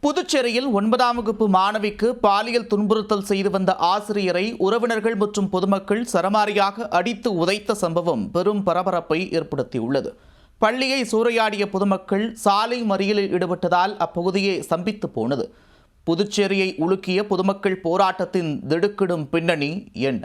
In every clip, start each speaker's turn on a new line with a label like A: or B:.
A: புதுச்சேரியில் 9ஆம் வகுப்பு மாணவிக்கு பாலியல் துன்புறுத்தல் செய்து வந்த ஆசிரியரை உறவினர்கள் மற்றும் பொதுமக்கள் சரமாரியாக அடித்து உதைத்த சம்பவம் பெரும் பரபரப்பை ஏற்படுத்தியுள்ளது. பள்ளியை சூறையாடிய பொதுமக்கள் சாலை மறியலில் ஈடுபட்டதால் அப்பகுதியே ஸ்தம்பித்து போனது. புதுச்சேரியை உலுக்கிய பொதுமக்கள் போராட்டத்தின் திடுக்கிடும் பின்னணி என்ன?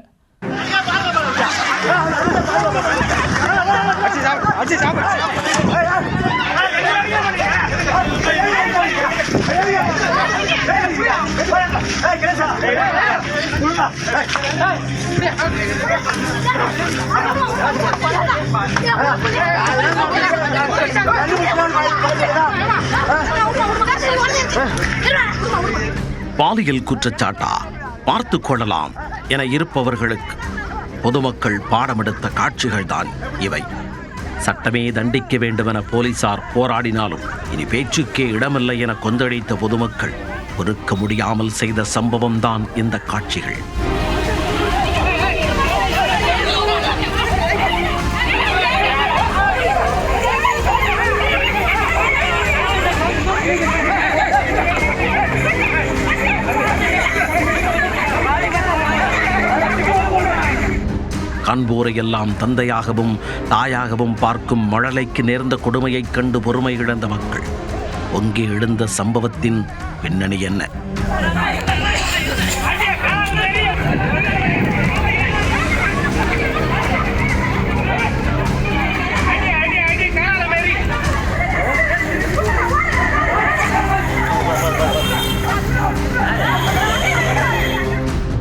B: பாலியல் குற்றச்சாட்டா பார்த்துக் கொள்ளலாம் என இருப்பவர்களுக்கு பொதுமக்கள் பாடமெடுத்த காட்சிகள்தான் இவை. சட்டமே தண்டிக்க வேண்டுமென போலீசார் போராடினாலும் இனி பேச்சுக்கே இடமில்லை என கொந்தளித்த பொதுமக்கள் பொறுக்க முடியாமல் செய்த சம்பவம்தான் இந்த காட்சிகள். காண்போரையெல்லாம் தந்தையாகவும் தாயாகவும் பார்க்கும் மழலைக்கு நேர்ந்த கொடுமையைக் கண்டு பொறுமை இழந்த மக்கள் பொங்கி எழுந்த சம்பவத்தின் பின்னணி என்ன?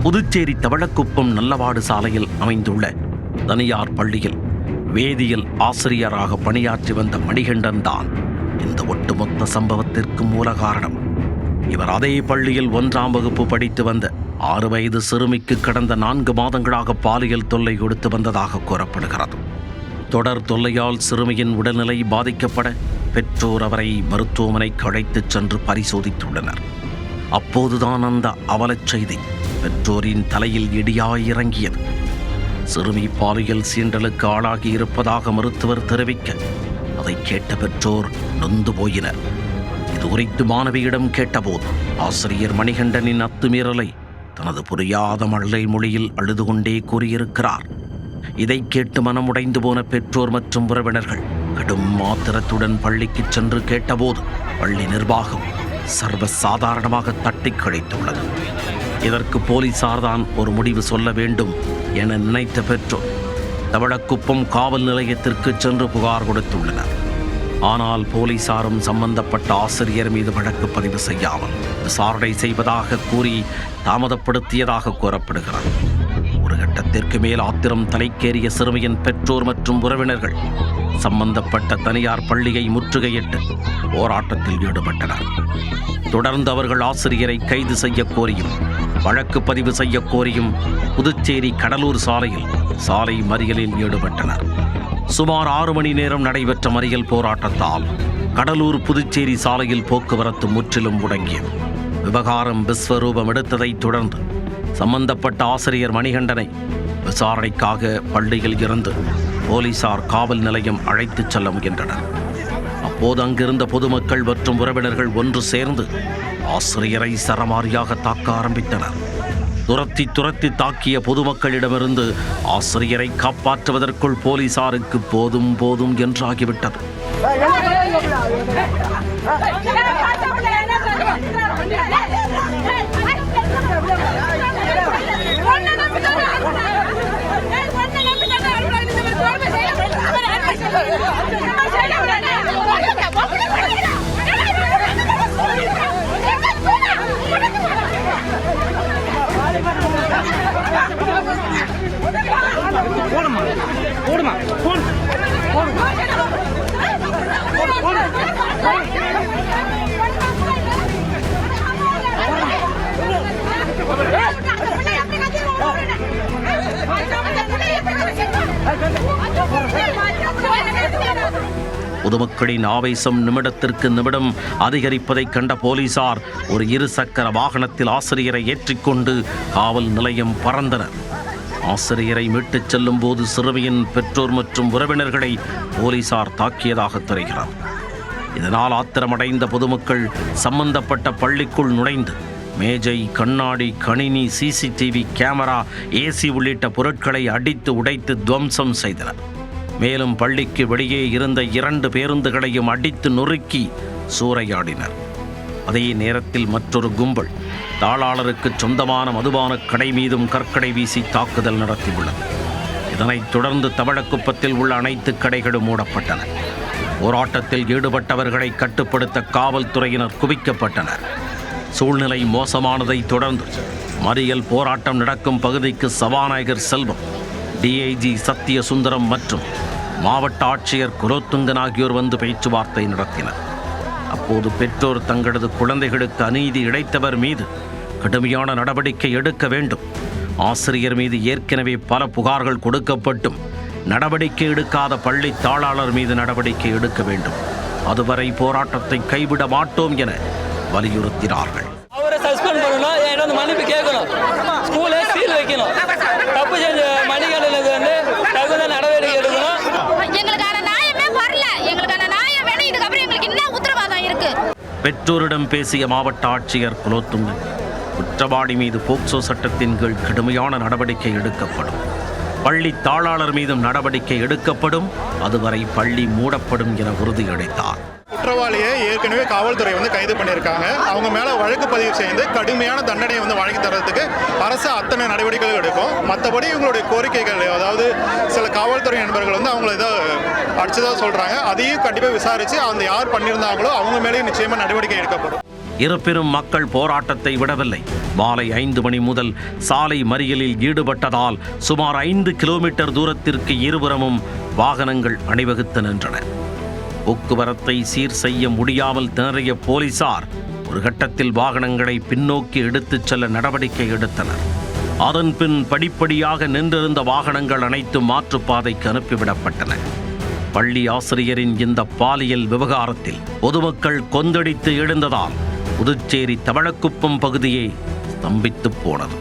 B: புதுச்சேரி தவளக்குப்பம் நல்லவாடு சாலையில் அமைந்துள்ள தனியார் பள்ளியில் வேதியியல் ஆசிரியராக பணியாற்றி வந்த மணிகண்டன் தான் இந்த ஒட்டுமொத்த சம்பவத்திற்கு மூல காரணம். இவர் அதே பள்ளியில் 1ஆம் வகுப்பு படித்து வந்த 6 வயது சிறுமிக்கு கடந்த 4 மாதங்களாக பாலியல் தொல்லை கொடுத்து வந்ததாக கூறப்படுகிறது. தொடர் தொல்லையால் சிறுமியின் உடல்நிலை பாதிக்கப்பட பெற்றோர் அவரை மருத்துவமனைக்கு அழைத்துச் சென்று பரிசோதித்துள்ளனர். அப்போதுதான் அந்த அவலச் செய்தி பெற்றோரின் தலையில் இடியாய் இறங்கியது. சிறுமி பாலியல் சீண்டலுக்கு ஆளாகி இருப்பதாக மருத்துவர் தெரிவிக்க அதை கேட்ட பெற்றோர் நொந்து போயினர். இது குறித்து மாணவியிடம் கேட்டபோது ஆசிரியர் மணிகண்டனின் அத்துமீறலை தனது புரியாத மழலை மொழியில் அழுது கொண்டே கூறியிருக்கிறார். இதை கேட்டு மனமுடைந்து போன பெற்றோர் மற்றும் உறவினர்கள் கடும் ஆத்திரத்துடன் பள்ளிக்கு சென்று கேட்டபோது பள்ளி நிர்வாகம் சர்வசாதாரணமாக தட்டி கழித்துள்ளது. இதற்கு போலீசார் தான் ஒரு முடிவு சொல்ல வேண்டும் என நினைத்த பெற்றோர் தவளக்குப்பம் காவல் நிலையத்திற்கு சென்று புகார் கொடுத்துள்ளனர். ஆனால் போலீசாரும் சம்பந்தப்பட்ட ஆசிரியர் மீது வழக்கு பதிவு செய்யாமல் விசாரணை செய்வதாக கூறி தாமதப்படுத்தியதாக கூறப்படுகிறது. ஒரு கட்டத்திற்கு மேல் ஆத்திரம் தலைக்கேறிய சிறுமியின் பெற்றோர் மற்றும் உறவினர்கள் சம்பந்தப்பட்ட தனியார் பள்ளியை முற்றுகையிட்டு போராட்டத்தில் ஈடுபட்டனர். தொடர்ந்து அவர்கள் ஆசிரியரை கைது செய்ய கோரியும் வழக்கு பதிவு செய்ய கோரியும் புதுச்சேரி கடலூர் சாலையில் சாலை மறியலில் ஈடுபட்டனர். சுமார் 6 மணி நேரம் நடைபெற்ற மறியல் போராட்டத்தால் கடலூர் புதுச்சேரி சாலையில் போக்குவரத்து முற்றிலும் முடங்கியது. விவகாரம் விஸ்வரூபம் எடுத்ததைத் தொடர்ந்து சம்பந்தப்பட்ட ஆசிரியர் மணிகண்டனை விசாரணைக்காக பள்ளியில் இருந்து போலீசார் காவல் நிலையம் அழைத்துச் செல்ல முயன்றனர். அப்போது அங்கிருந்த பொதுமக்கள் மற்றும் உறவினர்கள் ஒன்று சேர்ந்து ஆசிரியரை சரமாரியாக தாக்க ஆரம்பித்தனர். துரத்தி தாக்கிய பொதுமக்களிடமிருந்து ஆசிரியரை காப்பாற்றுவதற்குள் போலீசாருக்கு போதும் போதும் என்றாகிவிட்டது. பொதுமக்களின் ஆவேசம் நிமிடத்திற்கு நிமிடம் அதிகரிப்பதைக் கண்ட போலீசார் ஒரு 2 சக்கர வாகனத்தில் ஆசிரியரை ஏற்றிக்கொண்டு காவல் நிலையம் பறந்தனர். ஆசிரியரை மீட்டுச் செல்லும் போது சிறுமியின் பெற்றோர் மற்றும் உறவினர்களை போலீசார் தாக்கியதாக தெரிகிறது. இதனால் ஆத்திரமடைந்த பொதுமக்கள் சம்பந்தப்பட்ட பள்ளிக்குள் நுழைந்து மேஜை, கண்ணாடி, கணினி, சிசிடிவி கேமரா, ஏசி உள்ளிட்ட பொருட்களை அடித்து உடைத்து துவம்சம் செய்தனர். மேலும் பள்ளிக்கு வெளியே இருந்த 2 பேருந்துகளையும் அடித்து நொறுக்கி சூறையாடினர். அதே நேரத்தில் மற்றொரு கும்பல் தாளாளருக்கு சொந்தமான மதுபான கடை மீதும் கற்கடை வீசி தாக்குதல் நடத்தியுள்ளது. இதனைத் தொடர்ந்து தவளக்குப்பத்தில் உள்ள அனைத்து கடைகளும் மூடப்பட்டன. போராட்டத்தில் ஈடுபட்டவர்களை கட்டுப்படுத்த காவல்துறையினர் குவிக்கப்பட்டனர். சூழ்நிலை மோசமானதை தொடர்ந்து மறியல் போராட்டம் நடக்கும் பகுதிக்கு சபாநாயகர் செல்வம், டிஐஜி சத்தியசுந்தரம் மற்றும் மாவட்ட ஆட்சியர் குலோத்துங்கன் ஆகியோர் வந்து பேச்சுவார்த்தை நடத்தினர். அப்போது பெற்றோர் தங்களது குழந்தைகளுக்கு அநீதி இழைத்தவர் மீது கடுமையான நடவடிக்கை எடுக்க வேண்டும், ஆசிரியர் மீது ஏற்கனவே பல புகார்கள் கொடுக்கப்பட்டும் நடவடிக்கை எடுக்காத பள்ளி தாளாளர் மீது நடவடிக்கை எடுக்க வேண்டும், அதுவரை போராட்டத்தை கைவிட மாட்டோம் என வலியுறுத்தினார்கள்.
C: அவரை சஸ்பெண்ட் பண்ணணும், ஏன்னா மன்னிப்பு கேட்கணும், ஸ்கூலே சீல் வைக்கணும், தப்பு செஞ்ச மணிகண்டனுக்கு வந்து தகுந்த நடவடிக்கை எடுக்கணும்.
D: எங்களுக்கான நியாயமே வரல, எங்களுக்கான நியாயம் வேணும், இதுக்கப்புறம் எங்களுக்கு என்ன உத்தரவாதம் இருக்கு?
B: பெற்றோரிடம் பேசிய மாவட்ட ஆட்சியர் குலோத்துங்கன், குற்றவாளி மீது போக்சோ சட்டத்தின் கீழ் கடுமையான நடவடிக்கை எடுக்கப்படும், பள்ளி தாளாளர் மீதும் நடவடிக்கை எடுக்கப்படும், அதுவரை பள்ளி மூடப்படும் என உறுதியளித்தார்.
E: குற்றவாளியை ஏற்கனவே காவல்துறை கைது பண்ணியிருக்காங்க. அவங்க மேலே வழக்கு பதிவு செய்து கடுமையான தண்டனையை வழங்கி தரதுக்கு அரசு அத்தனை நடவடிக்கைகள் எடுக்கும். மற்றபடி இவங்களுடைய கோரிக்கைகள், அதாவது சில காவல்துறை நண்பர்கள் அவங்கள ஏதோ அடிச்சதாக சொல்கிறாங்க, அதையும் கண்டிப்பாக விசாரித்து அந்த யார் பண்ணியிருந்தாங்களோ அவங்க மேலேயும் நிச்சயமாக நடவடிக்கை எடுக்கப்படும்.
B: இருப்பினும் மக்கள் போராட்டத்தை விடவில்லை. மாலை 5 மணி முதல் சாலை மறியலில் ஈடுபட்டதால் சுமார் 5 கிலோமீட்டர் தூரத்திற்கு இருபுறமும் வாகனங்கள் அணிவகுத்து நின்றன. போக்குவரத்தை சீர் செய்ய முடியாமல் திணறிய போலீசார் ஒரு கட்டத்தில் வாகனங்களை பின்னோக்கி எடுத்துச் செல்ல நடவடிக்கை எடுத்தனர். அதன் பின் படிப்படியாக நின்றிருந்த வாகனங்கள் அனைத்தும் மாற்றுப்பாதைக்கு அனுப்பிவிடப்பட்டன. பள்ளி ஆசிரியரின் இந்த பாலியல் விவகாரத்தில் பொதுமக்கள் கொந்தளித்து எழுந்ததால் புதுச்சேரி தவளக்குப்பம் பகுதியே ஸ்தம்பித்து போனது.